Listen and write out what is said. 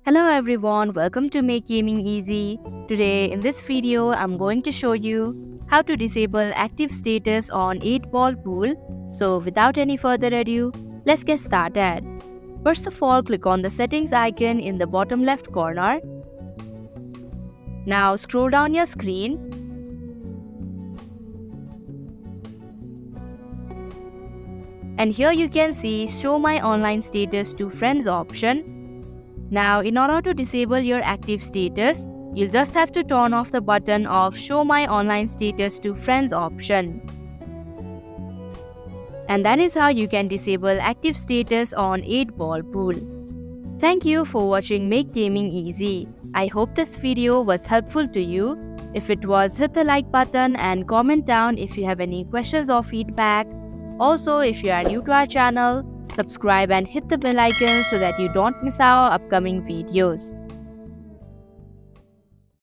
Hello everyone, welcome to Make Gaming Easy. Today in this video, I'm going to show you how to disable active status on 8-ball pool. So without any further ado, let's get started. First of all, click on the settings icon in the bottom left corner. Now scroll down your screen. And here you can see Show My Online Status to Friends option. Now, in order to disable your active status, you'll just have to turn off the button of Show My Online Status to Friends option. And that is how you can disable active status on 8-ball pool. Thank you for watching Make Gaming Easy. I hope this video was helpful to you. If it was, hit the like button and comment down if you have any questions or feedback. Also, if you are new to our channel, subscribe and hit the bell icon so that you don't miss our upcoming videos.